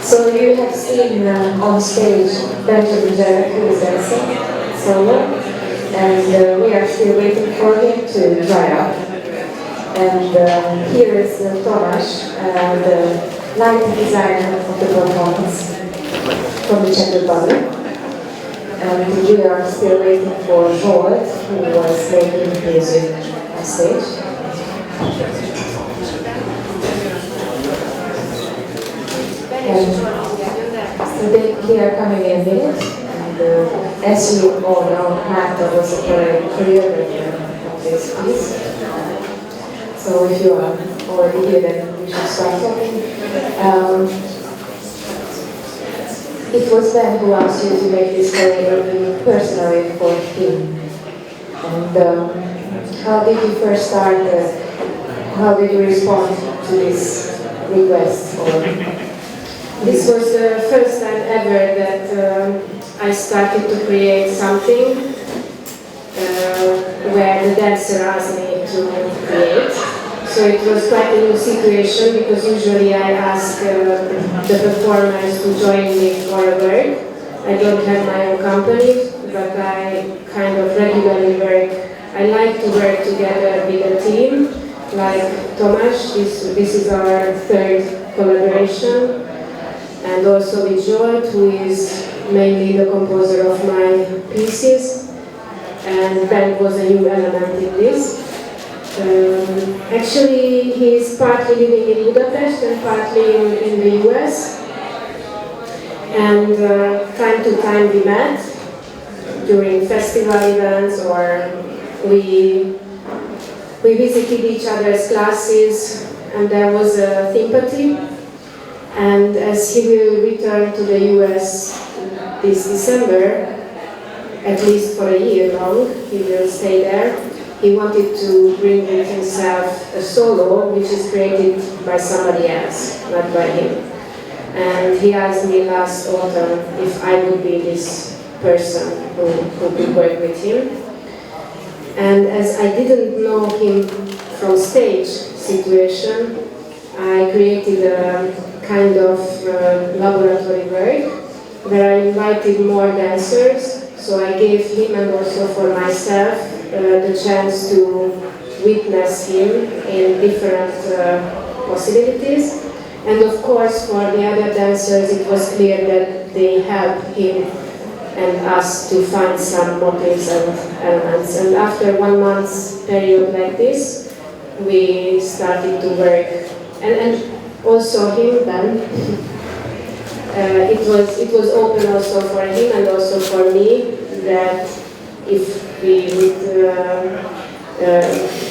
So you have seen on stage Benjamin Jarrett, who is dancing solo, and we are still waiting for him to dry up. And here is Tomasz, the lighting designer of the performance from the Czech Republic. And we are still waiting for Zsolt, who was making music on stage. And they are coming in a minute, and as you all know, MÁRTA was a choreographer of this piece. So if you are already here, then we should start talking. It was Ben who asked you to make this choreography personally for him. And how did you first start? How did you respond to this request? This was the first time ever that I started to create something where the dancer asked me to create. So it was quite a new situation because usually I ask the performers to join me for a work. I don't have my own company, but I kind of regularly work. I like to work together with a team, like Tomasz. This is our third collaboration. And also with Zsolt, who is mainly the composer of my pieces. And Ben was a new element in this. Actually, he is partly living in Budapest and partly in the US. And time to time we met during festival events, or we visited each other's classes, and there was a sympathy. And as he will return to the US this December, at least for a year long, he will stay there. He wanted to bring with himself a solo which is created by somebody else, not by him. And he asked me last autumn if I would be this person who could work with him. And as I didn't know him from stage situation, I created a kind of laboratory work where I invited more dancers. So I gave him and also for myself the chance to witness him in different possibilities. And of course for the other dancers it was clear that they helped him and us to find some motifs and elements. And after 1 month's period like this, we started to work. And also him then, it was open also for him and also for me that if we would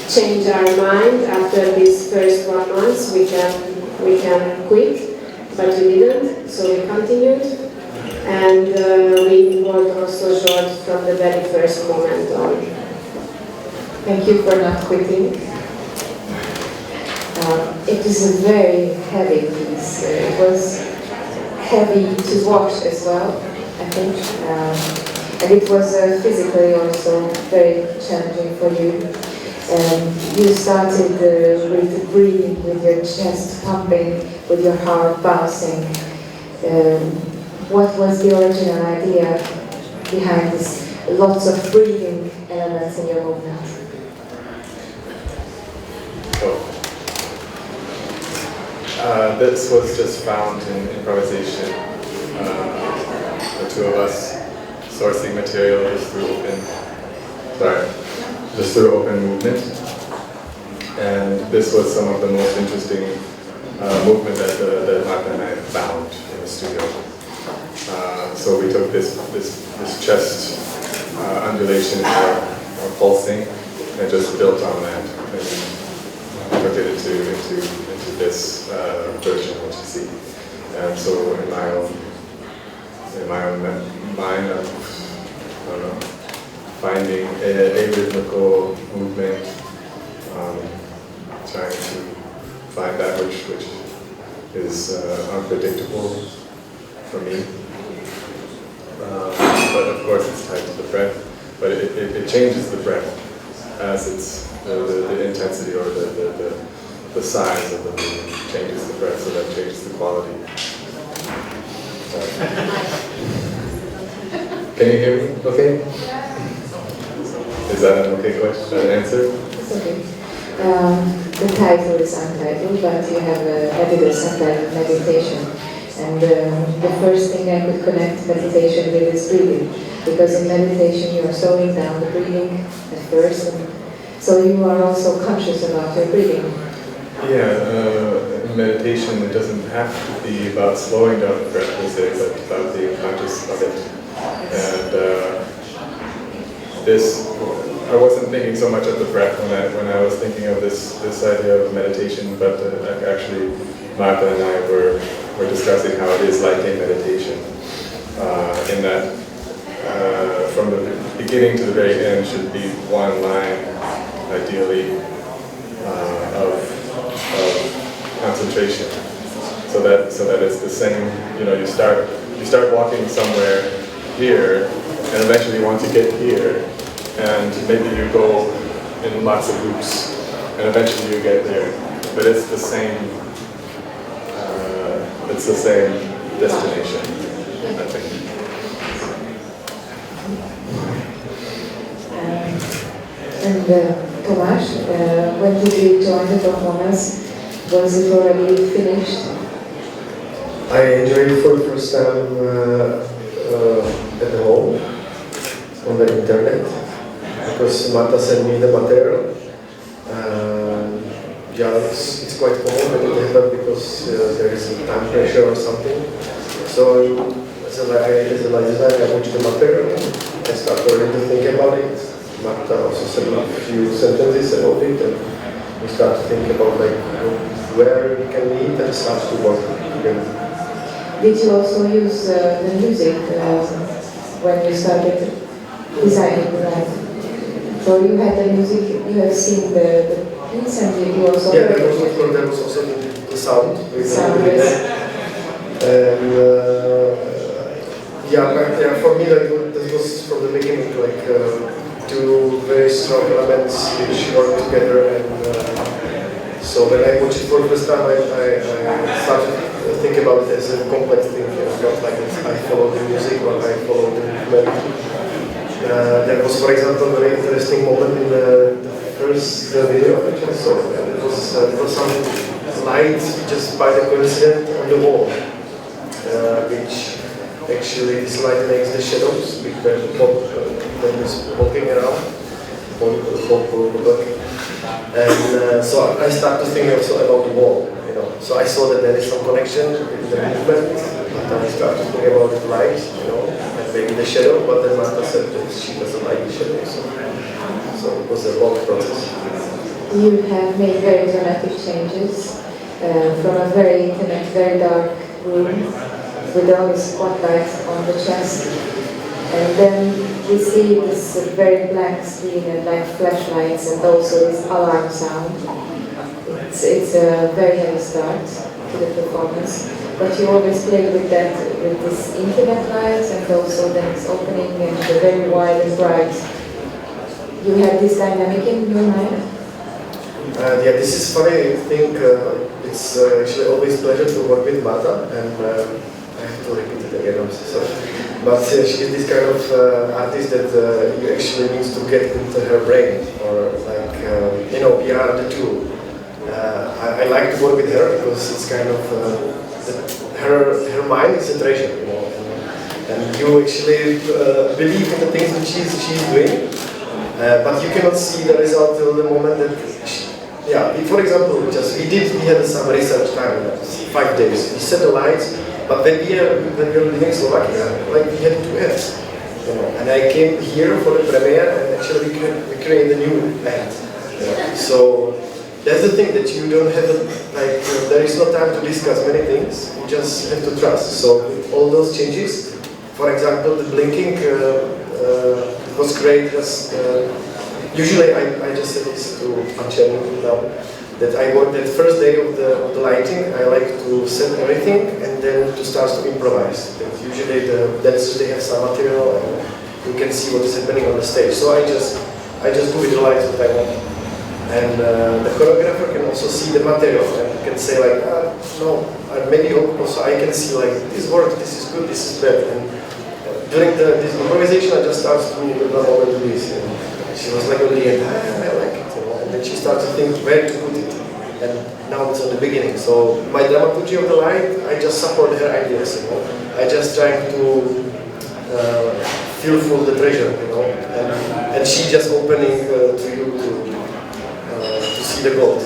change our mind after these first 1 month, we can quit, but we didn't, so we continued, and we involved also Zsolt from the very first moment on. Thank you for not quitting. It is a very heavy piece. It was heavy to watch as well, I think. And it was physically also very challenging for you. You started with breathing, with your chest pumping, with your heart bouncing. What was the original idea behind this? Lots of breathing elements in your movement. This was just found in improvisation. The two of us sourcing material just through open movement. And this was some of the most interesting movement that MÁRTA and I found in the studio. So we took this chest undulation or pulsing and just built on that and took it into this version which you see. And so in my own mind, I don't know, finding a rhythmical movement, trying to find that which is unpredictable for me. But of course it's tied to the breath, but it changes the breath as it's the intensity or the size of the movement changes the breath, so that changes the quality. Can you hear me? Okay. Is that an okay question? An answer? It's okay. The title is untitled, but you have added a subtitle, meditation. And the first thing I could connect meditation with is breathing. Because in meditation you are slowing down the breathing at first, and so you are also conscious about your breathing. Yeah, in meditation it doesn't have to be about slowing down the breath per se, but about being conscious of it. And I wasn't thinking so much of the breath when I was thinking of this idea of meditation, but actually Marta and I were discussing how it is like a meditation, in that from the beginning to the very end should be one line, ideally, of concentration, so that it's the same. You know, you start walking somewhere here, and eventually you want to get here, and maybe you go in lots of loops, and eventually you get there. But it's the same. It's the same destination, I think. And Tomas, when did you join the performance? Was it already finished? I enjoyed it for the first time at home, on the internet, because Marta sent me the material. Yeah, it's quite common when it happens because there is a time pressure or something. So as a designer, I watched the material, I started already to think about it. Marta also said a few sentences about it, and we start to think about like where we can meet and start to work together. Did you also use the music when you started designing that? So you had the music, you have seen the piece, and you also yeah, there was also the sound. Yes. And yeah, for me that was from the beginning like two very strong elements which work together, and so when I watched it for the first time, I started to think about it as a complex thing, not like I follow the music or I follow the movement. There was, for example, a very interesting moment in the first video which I saw, and it was some light just by the coincidence on the wall, which actually this light makes the shadows when it's walking around. And so I started to think also about the wall, you know. So I saw that there is some connection in the movement, but I started to think about the light, you know, and maybe the shadow, but then Marta said that she doesn't like the shadow, so it was a long process. You have made very dramatic changes from a very intimate, very dark room with all the spotlights on the chest. And then we see this very black screen and like flashlights and also this alarm sound. It's a very heavy start to the performance. But you always play with that, with this intimate lights, and also then it's opening and the very wide and bright. You have this dynamic in your mind? Yeah, this is funny. I think it's actually always a pleasure to work with Marta, and I have to repeat it again, I'm so sorry. But she is this kind of artist that you actually need to get into her brain, or like, you know, we are the two. I like to work with her because it's kind of, her mind is a treasure, you know, and you actually believe in the things that she's doing, but you cannot see the result till the moment that for example, we had some research time, 5 days. We set the lights, but when we were living in Slovakia, like we had 2 heads, you know. And I came here for the premiere, and actually we created a new band. You know? So that's the thing, that you don't have there is no time to discuss many things. You just have to trust. So with all those changes, for example, the blinking was great. Usually I just said this to Anchen now, that I work that first day of the lighting. I like to set everything and then to start to improvise. And usually the dancers, they have some material and you can see what is happening on the stage. So I just do with the lights what I want. And the choreographer can also see the material and can say like, no, maybe also I can see like, this works, this is good, this is bad. And during this improvisation, I just started to do this. And she was like, on the end, I like it. You know? And then she started to think where to put it. And now it's on the beginning. So my dramaturgy of the light, I just support her ideas. You know? I just try to feel full the treasure, you know, and she just opening to you to see the gold.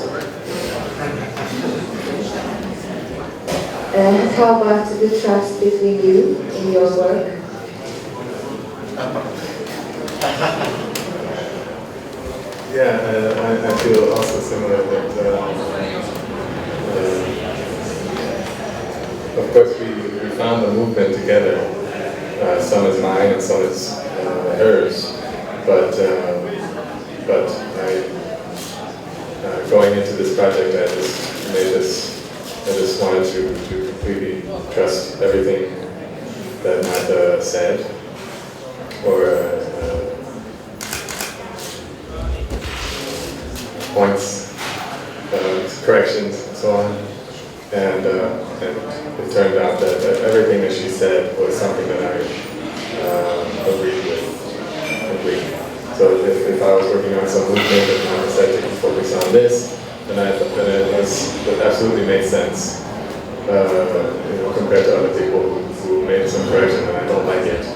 How about the trust between you in your work? Yeah, I feel also similar that, of course, we found the movement together. Some is mine and some is hers, but going into this project, I just wanted to completely trust everything that MÁRTA said, or points, corrections, and so on. And it turned out that everything that she said was something that I agreed with completely. So if I was working on some movement and I said to focus on this, then it absolutely made sense. You know, compared to other people who made some correction and I don't like it.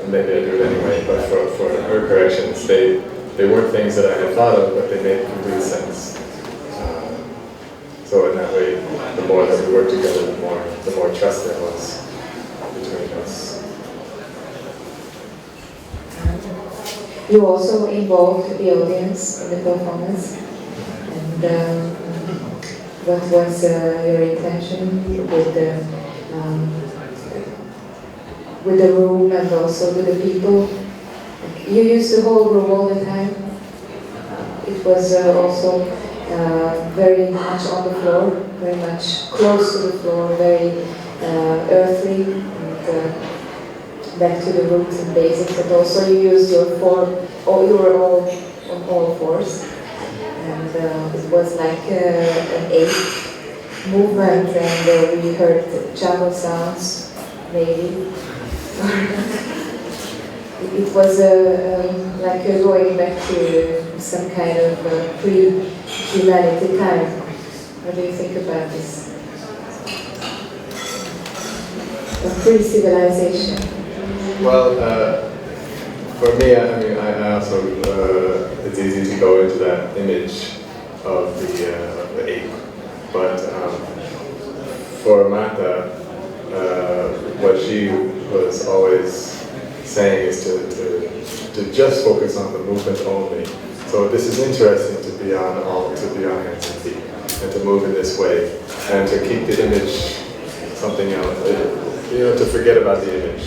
Maybe I do it anyway, but for her corrections, they weren't things that I had thought of, but they made complete sense. So in that way, the more that we worked together, the more trust there was between us. You also involved the audience in the performance. And what was your intention with the room and also with the people? You used the whole room all the time. It was also very much on the floor, very much close to the floor, very earthly, and back to the roots and basics. But also you used your form, you were all on all fours, and it was like an 8 movement, and we heard jungle sounds, maybe. It was like going back to some kind of pre-humanity time. What do you think about this? A pre-civilization. Well, for me, I also, it's easy to go into that image of the ape. But for MÁRTA, what she was always saying is to just focus on the movement only. So this is interesting to be on hands and feet and to move in this way and to keep the image something else. To forget about the image.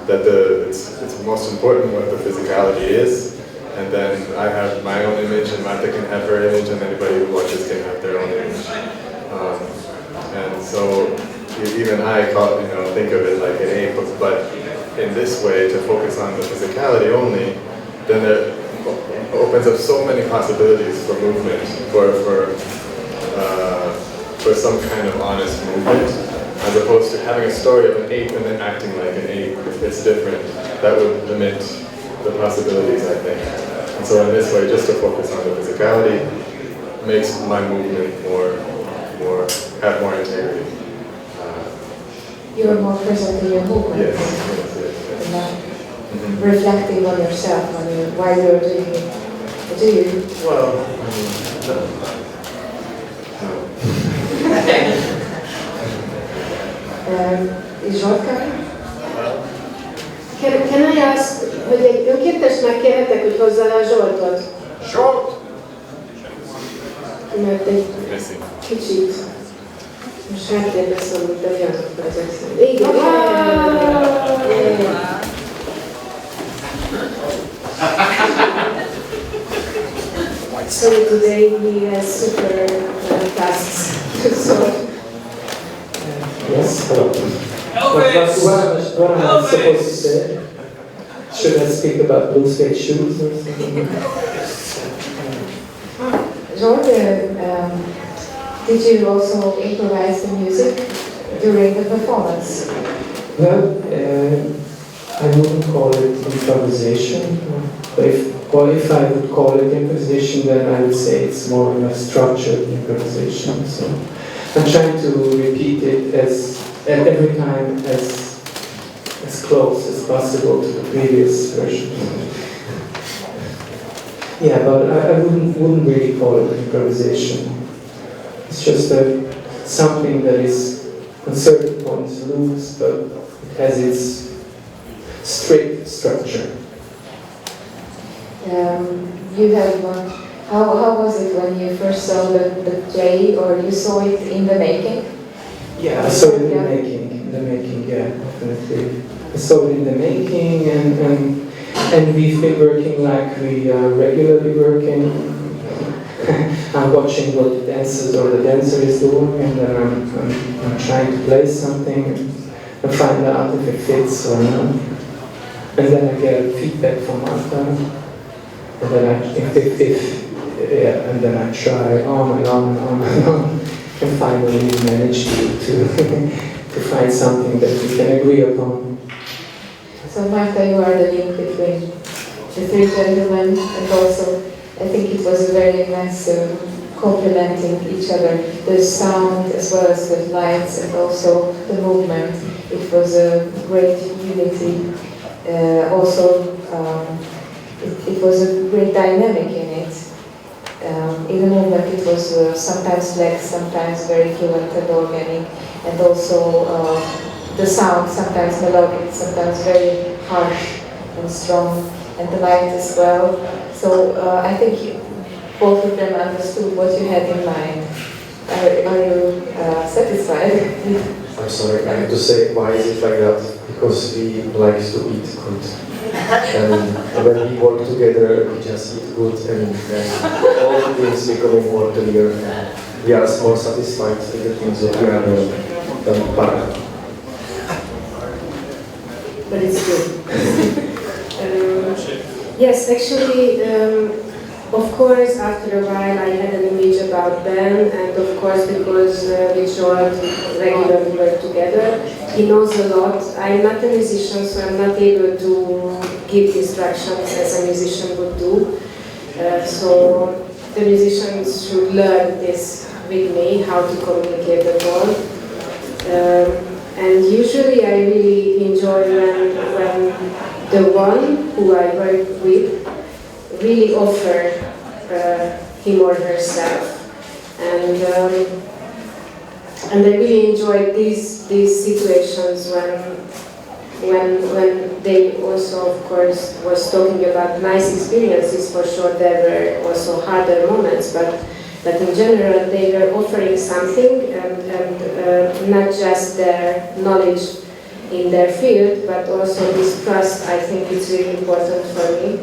That it's most important what the physicality is, and then I have my own image and MÁRTA can have her image, and anybody who watches can have their own image. And so even I think of it like an ape, but in this way, to focus on the physicality only, then it opens up so many possibilities for movement, for some kind of honest movement, as opposed to having a story of an ape and then acting like an ape. It's different. That would limit the possibilities, I think. And so in this way, just to focus on the physicality makes my movement have more integrity. You're more present in your movement. Yes. Reflecting on yourself, why you're doing it. Do you? Well, Is Zsolt coming? Can I ask, hogy egy önkéntest megkérhetek, hogy hozzá le a Zsoltot? Zsolt! Mert egy kicsit most háttérbe szorult a javakat ezek szerint. Igen. So today he has super tasks to solve. Yes, hello. What am I supposed to say? Should I speak about blue suede shoes or something? George, did you also improvise the music during the performance? Well, I wouldn't call it improvisation. But if I would call it improvisation, then I would say it's more of a structured improvisation. So I'm trying to repeat it every time as close as possible to the previous version. Yeah, but I wouldn't really call it improvisation. It's just something that is on certain points loose, but it has its strict structure. You have one. How was it when you first saw the play, or you saw it in the making? Yeah, I saw it in the making, yeah, definitely. I saw it in the making, and we've been working like we are regularly working. I'm watching what the dancers or the dancer is doing, and then I'm trying to play something and find out if it fits or not. And then I get feedback from MÁRTA, and then I try on and on, and finally manage to find something that we can agree upon. So MÁRTA, you are the link between the three gentlemen, and also I think it was a very nice complementing each other, the sound as well as with lights and also the movement. It was a great unity. It was a great dynamic in it. In the movement it was sometimes flex, sometimes very fluent and organic, and also the sound sometimes melodic, sometimes very harsh and strong, and the light as well. So I think both of them understood what you had in mind. Are you satisfied? I'm sorry, I have to say, why is it like that? Because we like to eat good. And when we work together, we just eat good, and all the things becoming more clear. We are more satisfied with the things that we are doing than partner. But it's good. Yes, actually, of course, after a while I had an image about Ben, and of course because we joined regularly work together, he knows a lot. I'm not a musician, so I'm not able to give instructions as a musician would do. So the musicians should learn this with me, how to communicate at all. And usually I really enjoy when the one who I work with really offer him or herself. And I really enjoyed these situations when they also, of course, was talking about nice experiences. For sure there were also harder moments, but in general they were offering something, and not just their knowledge in their field, but also this trust. I think it's really important for me.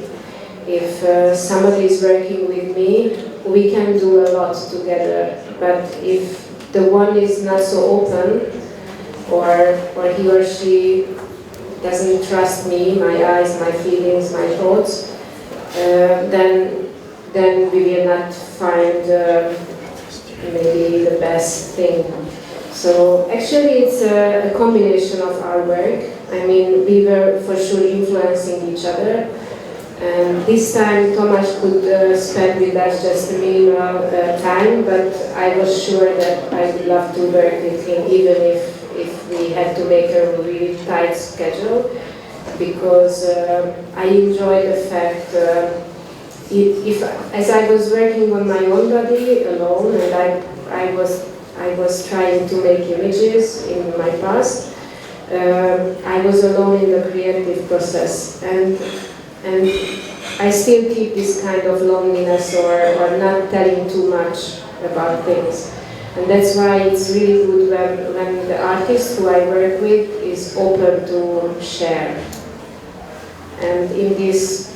If somebody is working with me, we can do a lot together, but if the one is not so open, or he or she doesn't trust me, my eyes, my feelings, my thoughts, then we will not find maybe the best thing. So actually it's a combination of our work. I mean, we were for sure influencing each other. And this time Tomáš could spend with us just a minimal time, but I was sure that I would love to work with him, even if we had to make a really tight schedule, because I enjoy the fact as I was working on my own body alone, and I was trying to make images in my past, I was alone in the creative process, and I still keep this kind of loneliness or not telling too much about things. And that's why it's really good when the artist who I work with is open to share. And in this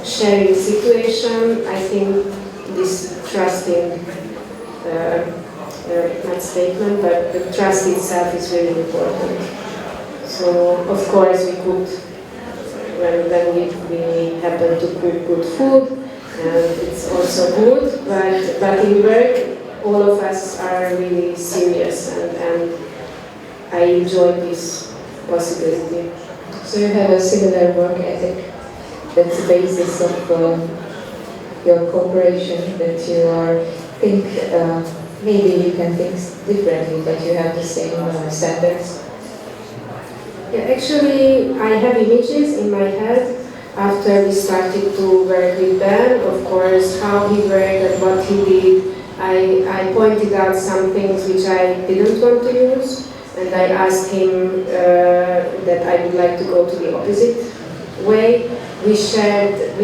sharing situation, I think this trusting, not statement, but the trust itself is really important. So of course we could, when we happen to cook good food, and it's also good, but in work all of us are really serious, and I enjoy this possibility. So you have a similar work ethic. That's the basis of your cooperation, that you think, maybe you can think differently, but you have the same standards. Yeah, actually, I have images in my head after we started to work with Ben, of course, how he worked and what he did. I pointed out some things which I didn't want to use, and I asked him that I would like to go to the opposite way. We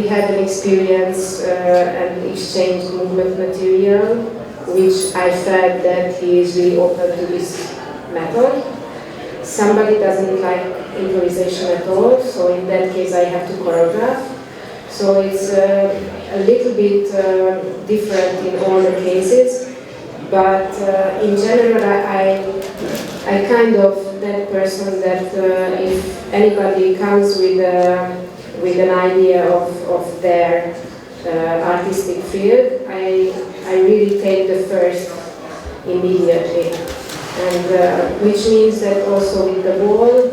had an experience and exchanged movement material, which I felt that he is really open to this method. Somebody doesn't like improvisation at all, so in that case I have to choreograph. So it's a little bit different in all the cases, but in general I kind of that person that if anybody comes with an idea of their artistic field, I really take the first immediately. And which means that also with the wall,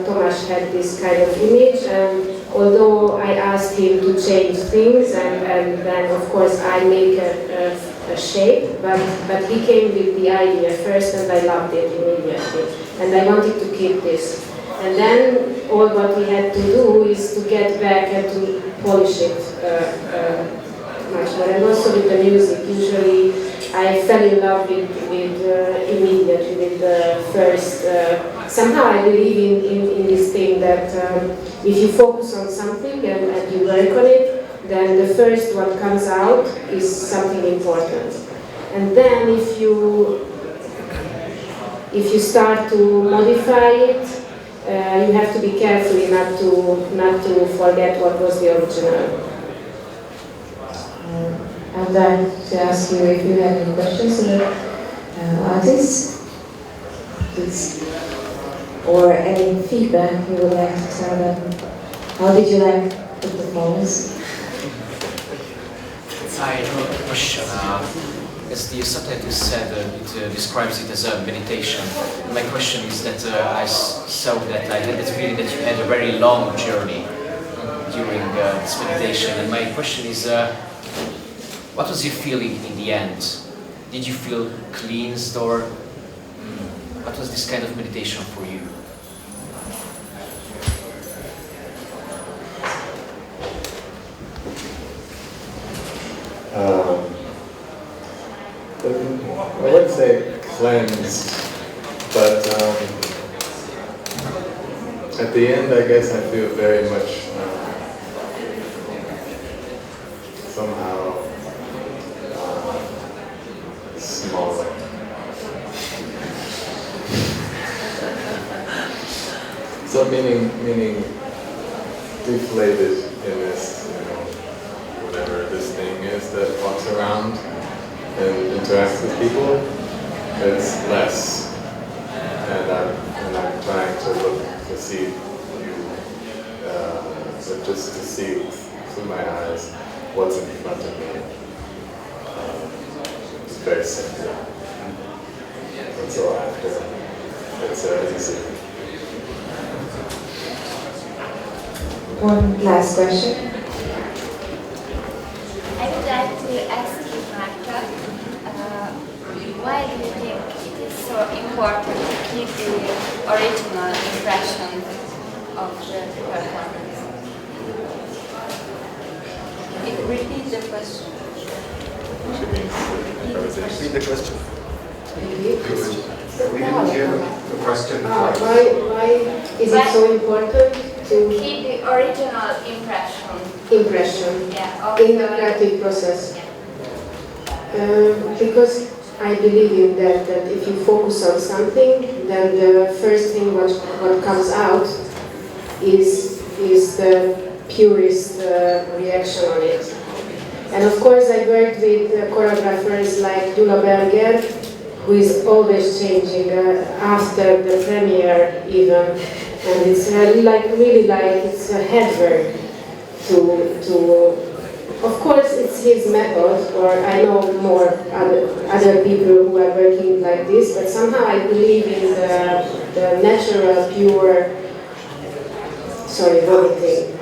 Tomáš had this kind of image, and although I asked him to change things, and then of course I make a shape, but he came with the idea first, and I loved it immediately, and I wanted to keep this. And then all what we had to do is to get back and to polish it much more. And also with the music, usually I fell in love with immediately with the first. Somehow I believe in this thing that if you focus on something and you work on it, then the first what comes out is something important. And then if you start to modify it, you have to be careful not to forget what was the original. I'd like to ask you if you have any questions of the artists, please, or any feedback you would like to tell them. How did you like the performance? I have a question. As the subtitle said, it describes it as a meditation. My question is that I saw that I had the feeling that you had a very long journey during this meditation, and my question is, what was your feeling in the end? Did you feel cleansed, or what was this kind of meditation for you? I wouldn't say cleansed, but at the end I guess I feel very much somehow smaller. So meaning deflated in this, whatever this thing is that walks around and interacts with people, it's less. And I'm trying to look to see you, just to see through my eyes what's in front of me. It's very simple. And so after, it's easy. One last question. I would like to ask you, Márta, why do you think it is so important to keep the original impression of the performance? Repeat the question. Repeat the question. We didn't hear the question. Why is it so important to keep the original impression in the creative process? Because I believe in that if you focus on something, then the first thing what comes out is the purest reaction on it. And of course I worked with choreographers like Gyula Berger, who is always changing after the premiere even, and it's really like it's a head work to of course, it's his method, or I know more other people who are working like this, but somehow I believe in the natural, pure, vomiting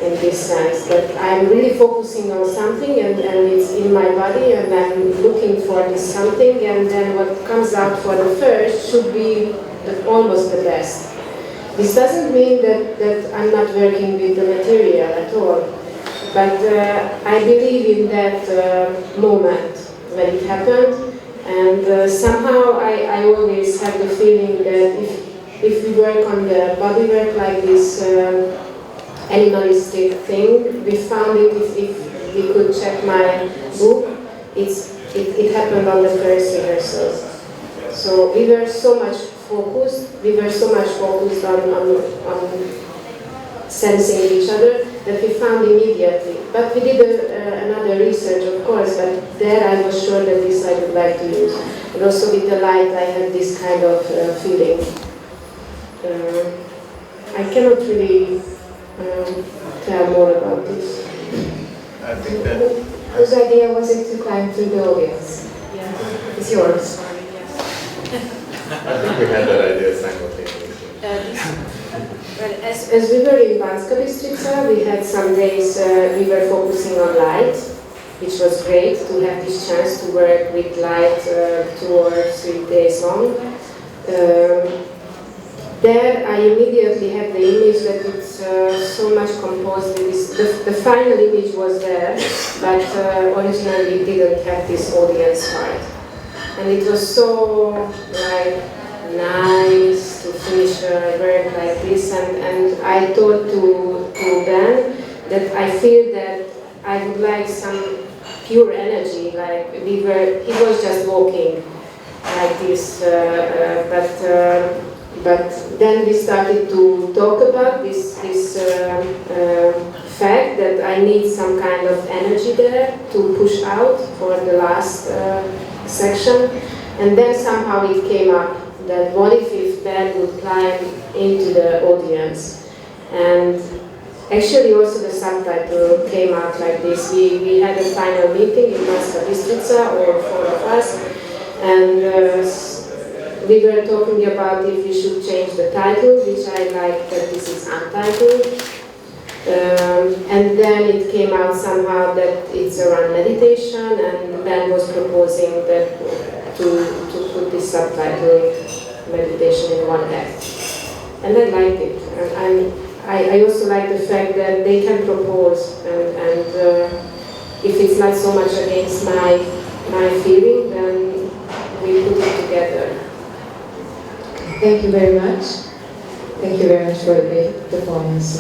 in this sense, that I'm really focusing on something and it's in my body and I'm looking for this something, and then what comes out for the first should be almost the best. This doesn't mean that I'm not working with the material at all, but I believe in that moment when it happened, and somehow I always have the feeling that if we work on the body work like this animalistic thing, we found it, if we could check my book, it happened on the first rehearsal. So we were so much focused on sensing each other that we found immediately. But we did another research, of course, but there I was sure that this I would like to use. And also with the light I had this kind of feeling. I cannot really tell more about this. I think that... Whose idea was it to climb through the audience? Yeah. It's yours. I think we had that idea simultaneously. Well, as we were in Banska Bystrica, we had some days we were focusing on light, which was great to have this chance to work with light 2 or 3 days long. There I immediately had the image that it's so much composed with this. The final image was there, but originally didn't have this audience part. And it was so nice to finish work like this, and I told to Ben that I feel that I would like some pure energy, like he was just walking like this, but then we started to talk about this fact that I need some kind of energy there to push out for the last section, and then somehow it came up that what if Ben would climb into the audience, and actually also the subtitle came out like this. We had a final meeting in Banska Bystrica, all 4 of us, and we were talking about if we should change the title, which I like that this is untitled. And then it came out somehow that it's around meditation, and Ben was proposing that to put this subtitle, meditation in one act. And I liked it. And I also like the fact that they can propose, and if it's not so much against my feeling, then we put it together. Thank you very much. Thank you very much for the great performance.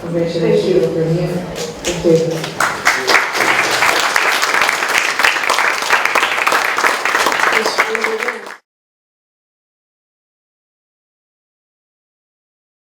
Congratulations over here. Thank you.